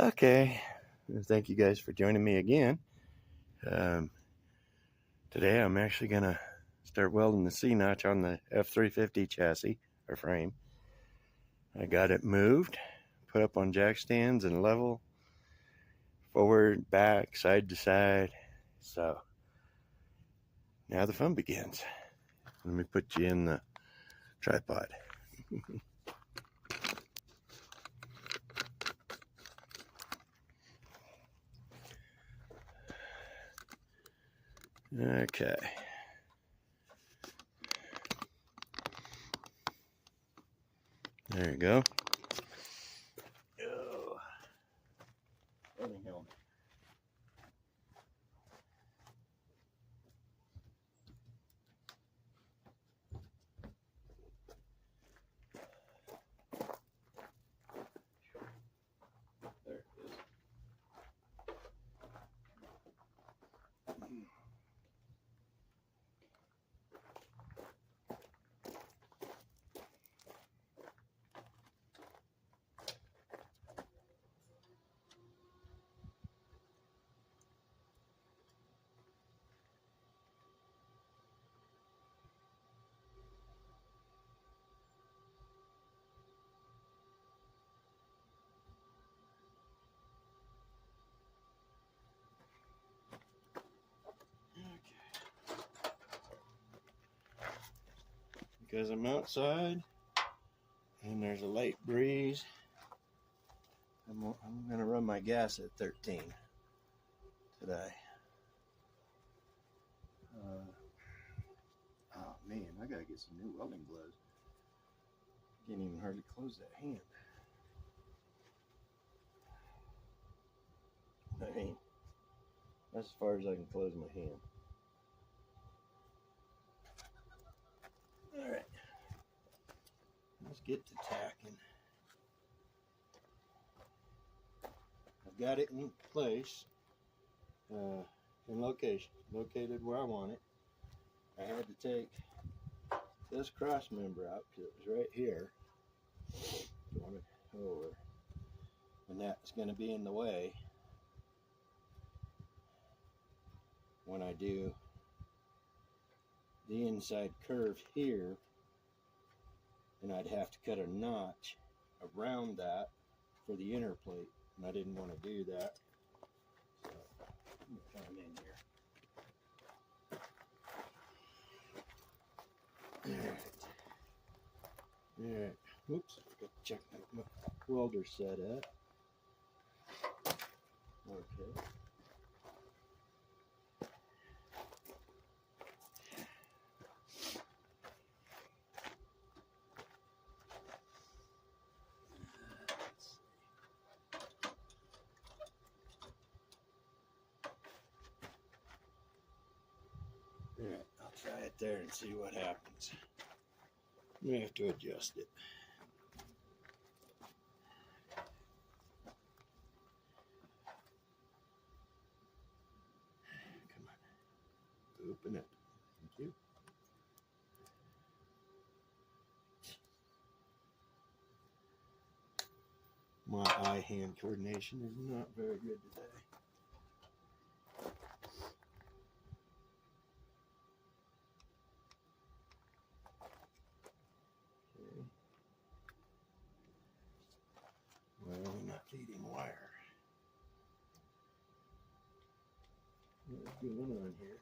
Okay, thank you guys for joining me again. Um, Today I'm actually going to start welding the C-notch on the F350 chassis or frame. I got it moved, put up on jack stands and level, forward, back, side to side. So now the fun begins. Let me put you in the tripod. Okay. There you go. Oh. Anyhow. There it is. Because I'm outside and there's a light breeze, I'm going to run my gas at 13 today. Oh man, I got to get some new welding gloves. Can't even hardly close that hand. I mean, that's as far as I can close my hand. Alright, let's get to tacking. I've got it in place, in location, located where I want it. I had to take this cross member out because it was right here. Over. And that's going to be in the way when I do the inside curve here, and I'd have to cut a notch around that for the inner plate, and I didn't want to do that. So let me come in here. Alright, whoops, I forgot to check my welder set up. Okay. Alright, I'll try it there and see what happens. We have to adjust it. Come on. Open it. Thank you. My eye-hand coordination is not very good today. Okay. Well, I'm not feeding wire. What's going on here?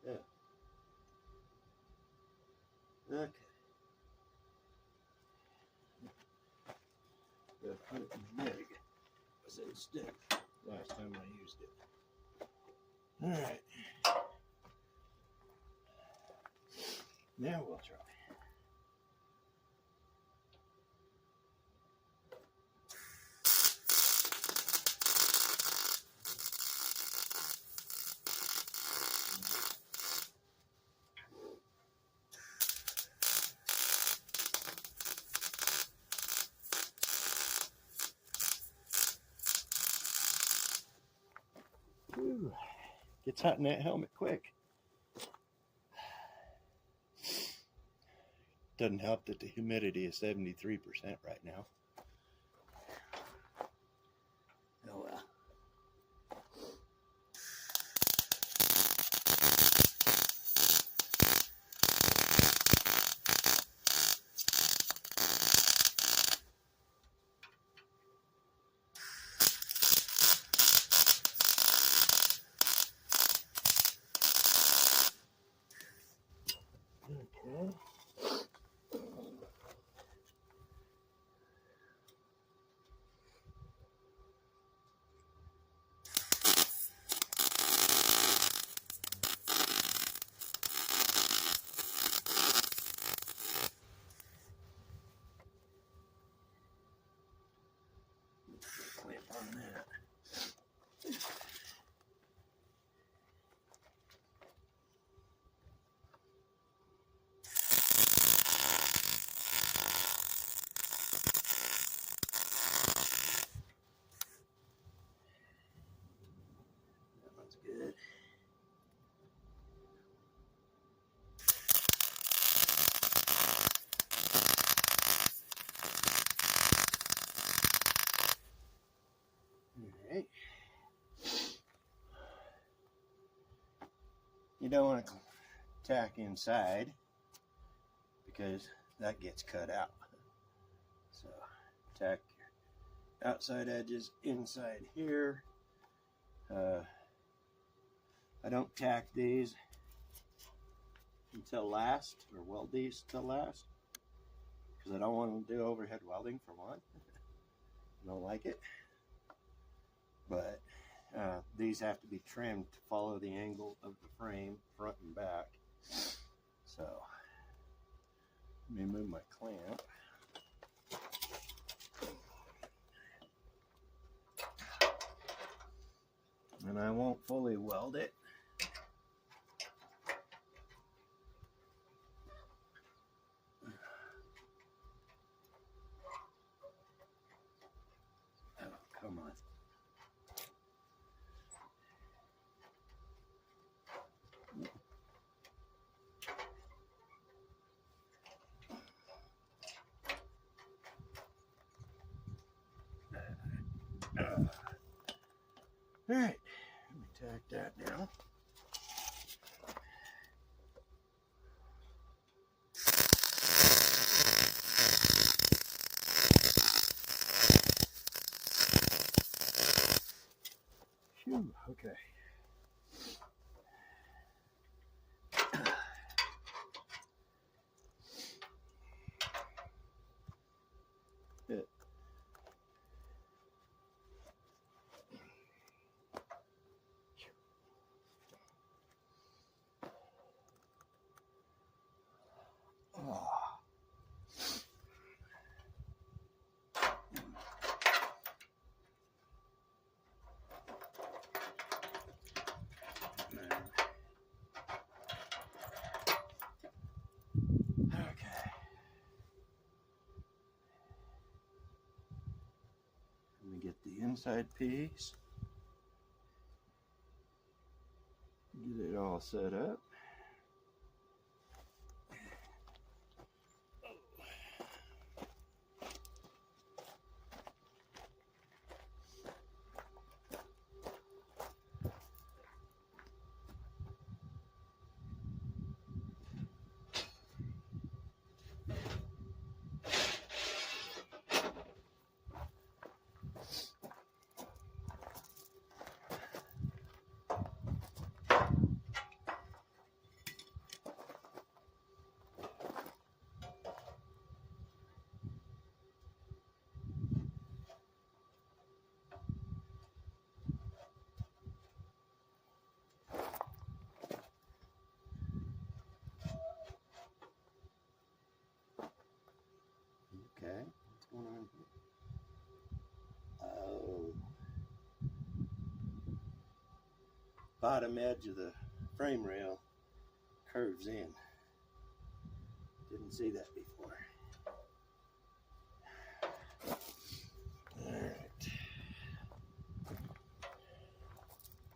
Yeah. Okay. The put meg was in stick last time I used it. Alright. Now we'll try. Gets hot in that helmet quick. Doesn't help that the humidity is 73% right now. Oh well. Okay. Clamp on that. That one's good. All right. You don't want to tack inside because that gets cut out. So tack your outside edges inside here. I don't tack these until last, or weld these till last, because I don't want to do overhead welding for one. I don't like it. But these have to be trimmed to follow the angle of the frame, front and back. So let me move my clamp. And I won't fully weld it. Oh, come on. All right, let me tack that now. Phew, okay. Good. Oh. Okay. Let me get the inside piece. Get it all set up. Okay, what's going on here? Oh. Bottom edge of the frame rail curves in. Didn't see that before. Alright.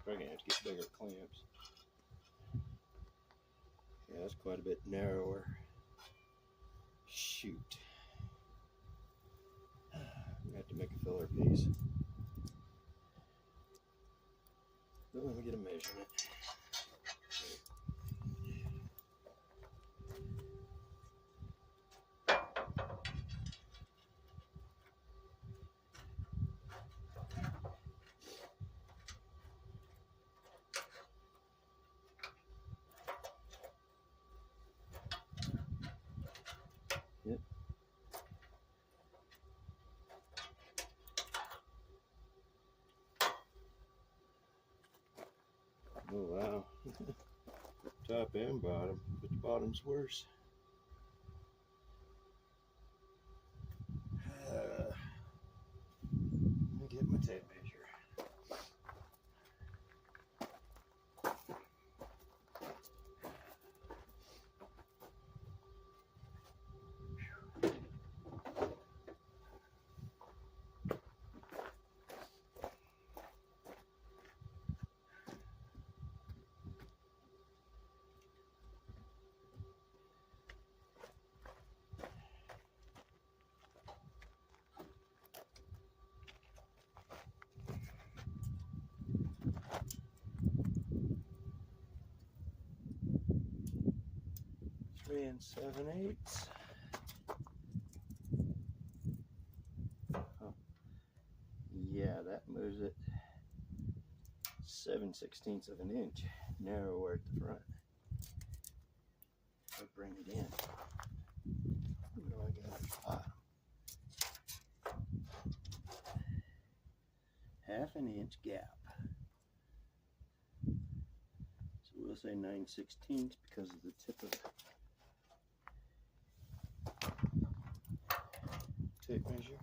Probably gonna have to get bigger clamps. Yeah, it's quite a bit narrower. Shoot. I have to make a filler piece. But let me get a measurement. Yep. Oh wow. Top and bottom, but the bottom's worse. Let me get my tape measure. Three and 7/8. Oh, yeah, that moves it 7/16 of an inch narrower at the front. I'll bring it in. What do I got at the bottom? 1/2 inch gap. So we'll say 9/16 because of the tip of the tape measure.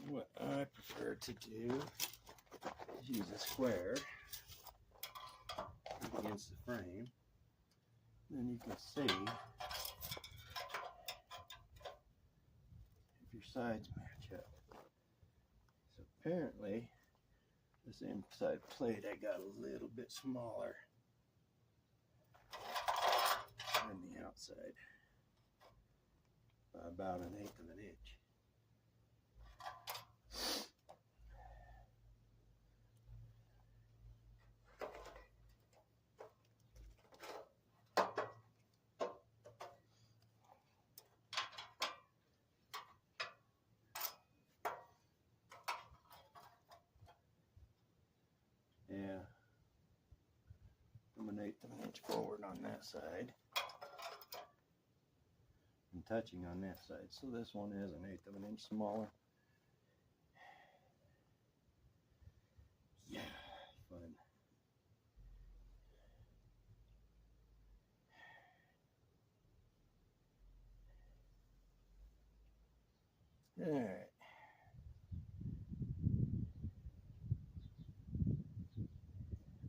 What I prefer to do is use a square against the frame. Then you can see if your sides match up. So apparently this inside plate I got a little bit smaller than the outside by about 1/8 of an inch. Yeah, I'm 1/8 of an inch forward on that side and touching on that side. So this one is 1/8 of an inch smaller. Yeah, fun. All right.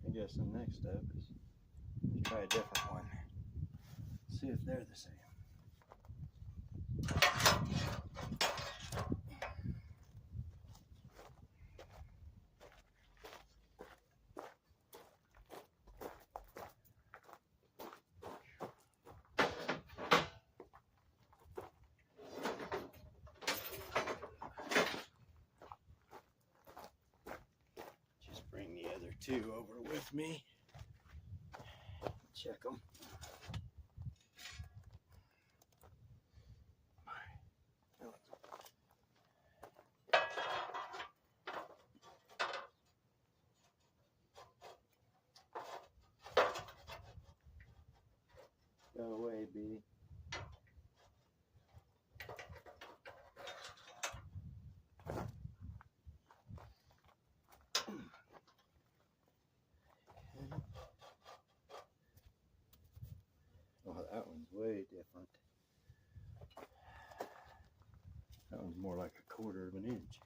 I guess the next step is to try a different one. See if they're the same. Just bring the other two over with me. Check them. Go away, bee. Oh, that one's way different. That one's more like 1/4 of an inch.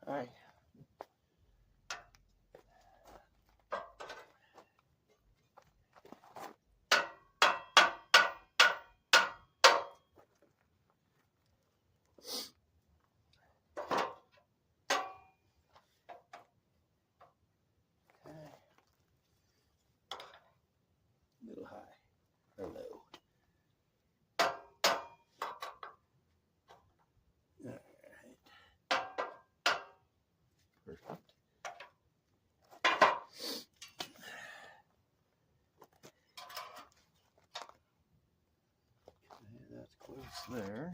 All right. A little high or low. All right. Perfect. Okay, that's close there.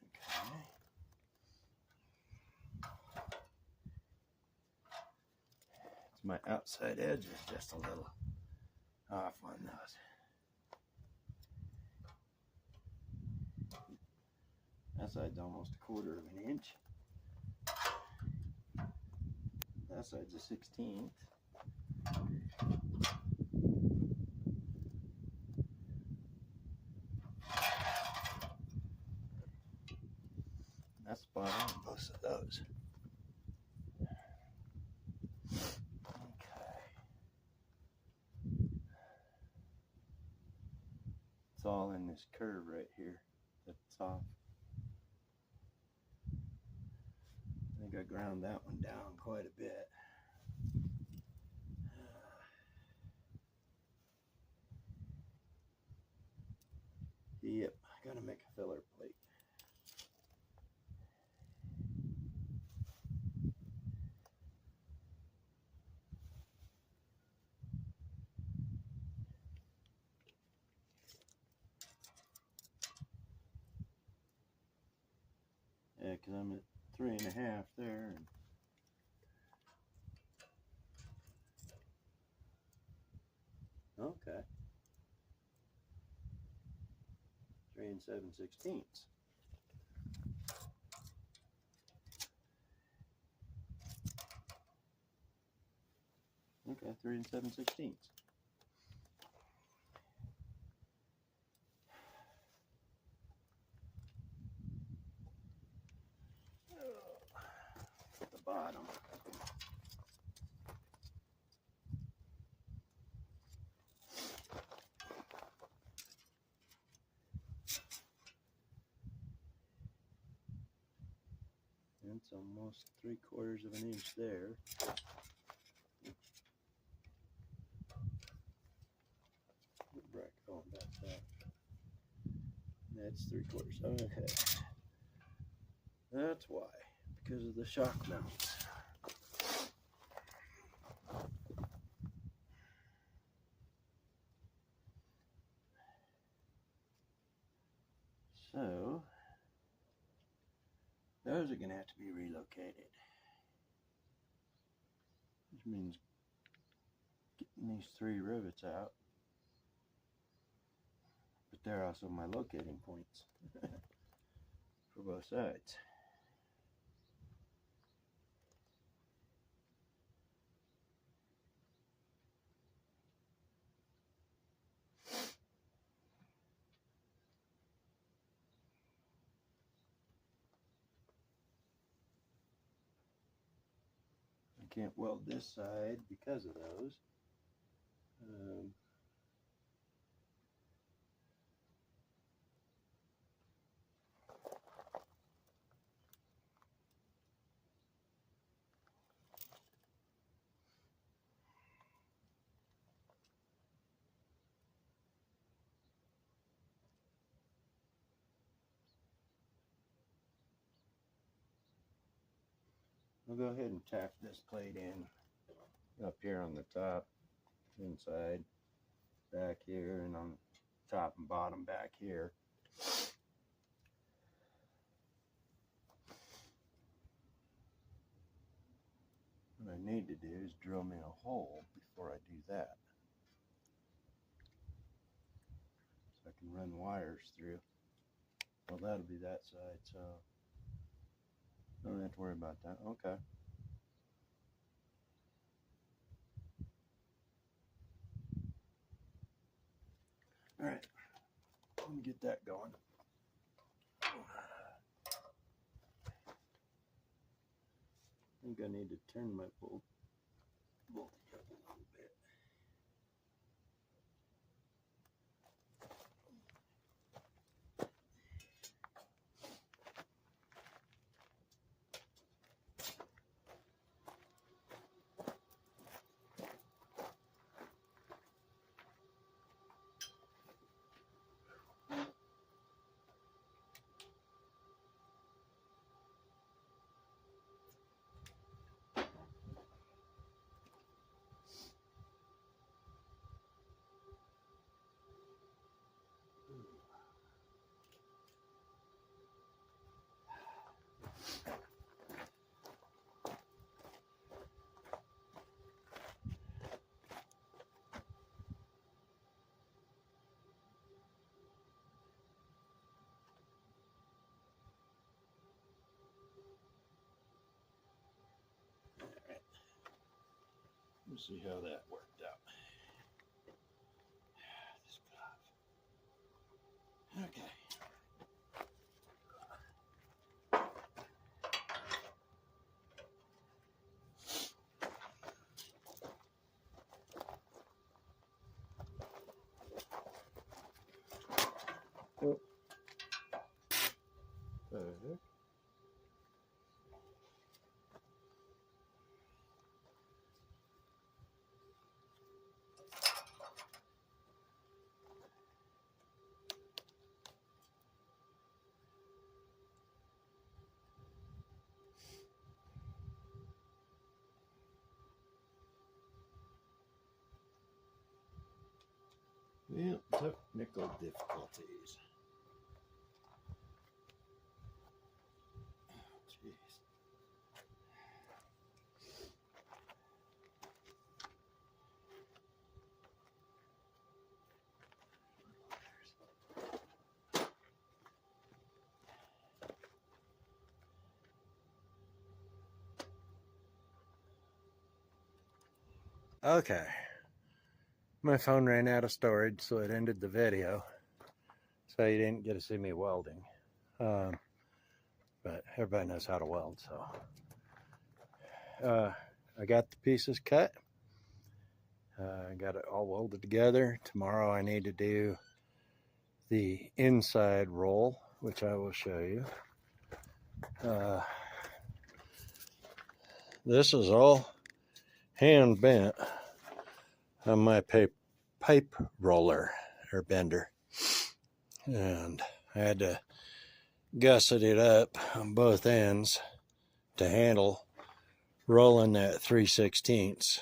Okay. It's my outside edge is just a little off on those. That side's almost 1/4 of an inch. That side's a 1/16. That's spot on both of those. Okay. It's all in this curve right here that's off. I think I ground that one down quite a bit. Yep, I gotta make a filler plate. Yeah, because I'm at 3.5 there. Okay. 3 7/16. Okay, 3 7/16. The bottom. It's almost 3/4 of an inch there. Oh, that's that. That's 3/4. Okay. That's why. Because of the shock mounts. So, those are going to have to be relocated. Which means getting these 3 rivets out. But they're also my locating points for both sides. I can't weld this side because of those. I'll go ahead and tack this plate in up here on the top inside, back here, and on top and bottom back here. What I need to do is drill me a hole before I do that, so I can run wires through. Well, that'll be that side, so I don't have to worry about that. Okay. All right, let me get that going. I think I need to turn my voltage up a little bit. Let's see how that worked out. This glove. Okay. Oh. Well, technical difficulties. Jeez. Okay. My phone ran out of storage, so it ended the video. So you didn't get to see me welding. But everybody knows how to weld, so. I got the pieces cut. I got it all welded together. Tomorrow I need to do the inside roll, which I will show you. This is all hand bent on my pipe roller or bender, and I had to gusset it up on both ends to handle rolling that 3/16,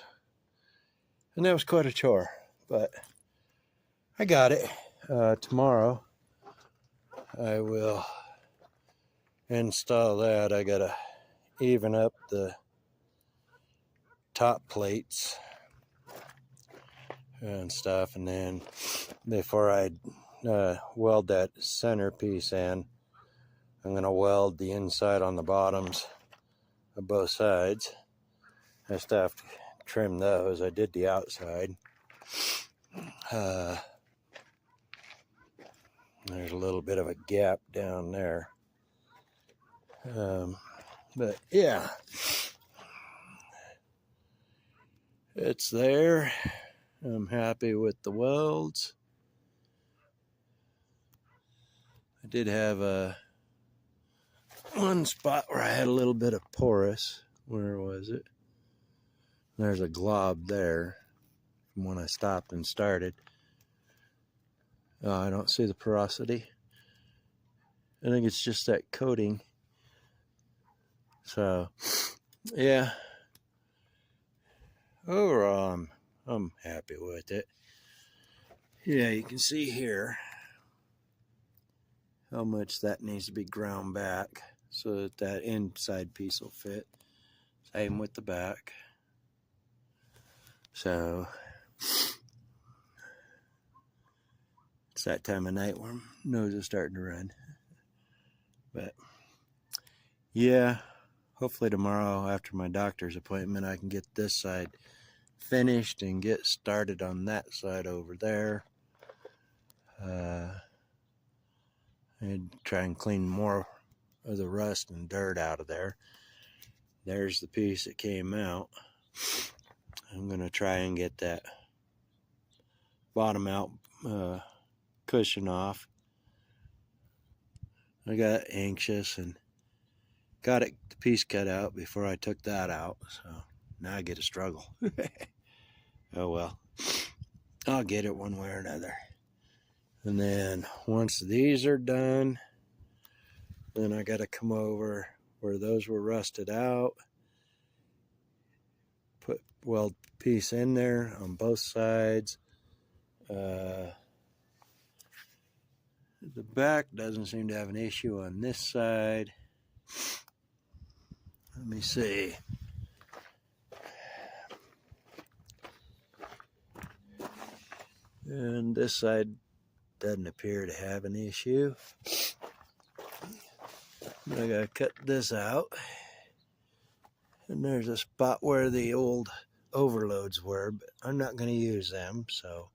and that was quite a chore, but I got it. Tomorrow I will install that. I gotta even up the top plates and stuff, and then before I weld that center piece in, I'm gonna weld the inside on the bottoms of both sides. I still have to trim those. I did the outside. There's a little bit of a gap down there, but yeah, it's there. I'm happy with the welds. I did have one spot where I had a little bit of porous. Where was it? There's a glob there from when I stopped and started. I don't see the porosity. I think it's just that coating. So, yeah. overall, I'm happy with it. Yeah, you can see here how much that needs to be ground back so that that inside piece will fit. Same with the back. So it's that time of night where my nose is starting to run. But yeah, hopefully tomorrow after my doctor's appointment I can get this side finished and get started on that side over there. And try and clean more of the rust and dirt out of there. There's the piece that came out. I'm going to try and get that bottom out cushion off. I got anxious and got the piece cut out before I took that out. So now I get to struggle. Oh well. I'll get it one way or another. And then once these are done, then I got to come over where those were rusted out. Put weld piece in there on both sides. The back doesn't seem to have an issue on this side. Let me see. And this side doesn't appear to have an issue. I gotta cut this out. And there's a spot where the old overloads were, but I'm not going to use them. So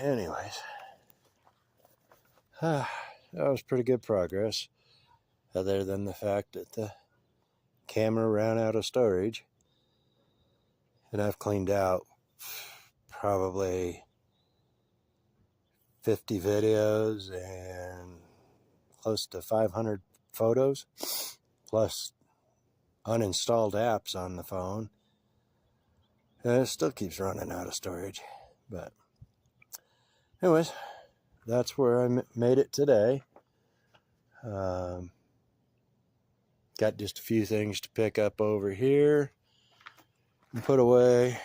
anyways, that was pretty good progress, other than the fact that the camera ran out of storage. And I've cleaned out probably 50 videos and close to 500 photos, plus uninstalled apps on the phone. And it still keeps running out of storage. But anyways, that's where I made it today. Got just a few things to pick up over here and put away,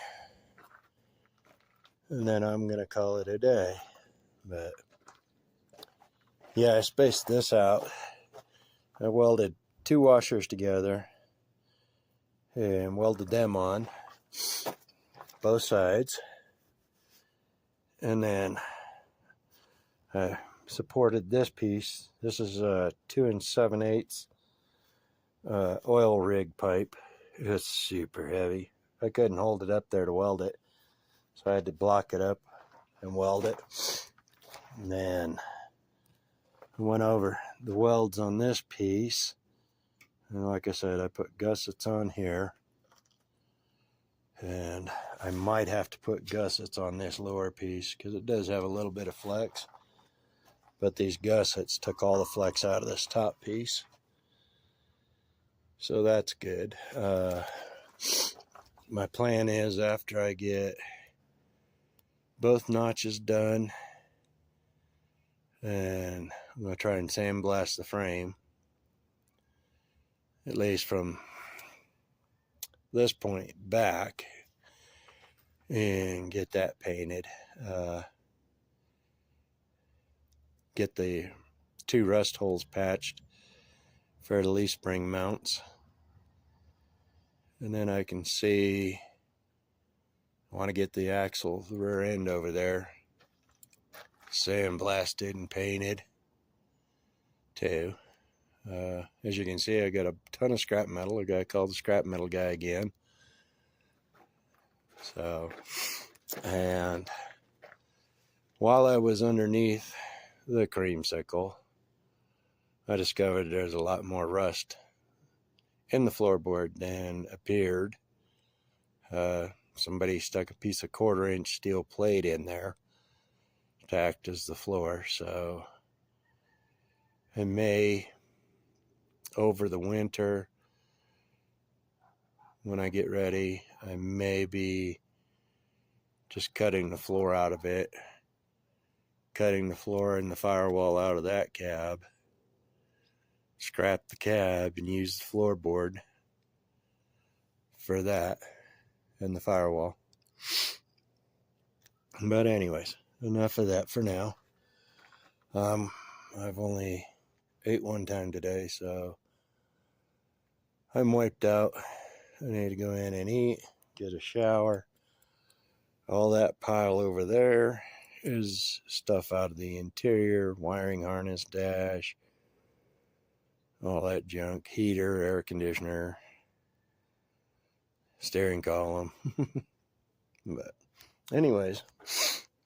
and then I'm gonna call it a day. But yeah, I spaced this out. I welded 2 washers together and welded them on both sides, and then I supported this piece. This is a 2 7/8 oil rig pipe. It's super heavy. I couldn't hold it up there to weld it, so I had to block it up and weld it. And then I went over the welds on this piece, and like I said, I put gussets on here, and I might have to put gussets on this lower piece because it does have a little bit of flex, but these gussets took all the flex out of this top piece, so that's good. My plan is, after I get both notches done, and I'm going to try and sandblast the frame, at least from this point back, and get that painted. Get the 2 rust holes patched for the leaf spring mounts. And then I can see, I want to get the axle, the rear end over there, sandblasted and painted too. As you can see, I got a ton of scrap metal. I got called the scrap metal guy again. So, and while I was underneath the Creamsicle, I discovered there's a lot more rust in the floorboard than appeared. Somebody stuck a piece of 1/4-inch steel plate in there to act as the floor. So I may, over the winter, when I get ready, I may be just cutting the floor out of it, cutting the floor and the firewall out of that cab, scrap the cab and use the floorboard for that. and the firewall. But anyways, enough of that for now. I've only ate one time today, so I'm wiped out. I need to go in and eat, get a shower. All that pile over there is stuff out of the interior, wiring harness, dash, all that junk, heater, air conditioner, steering column. But anyways,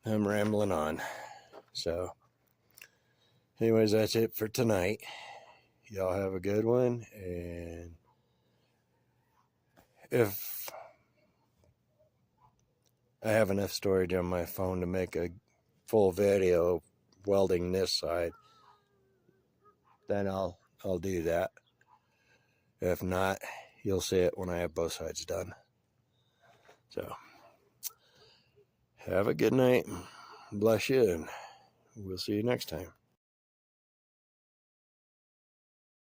I'm rambling on. So anyways, that's it for tonight. Y'all have a good one, and if I have enough storage on my phone to make a full video welding this side, then I'll do that. If not, you'll see it when I have both sides done. So have a good night. Bless you, and we'll see you next time.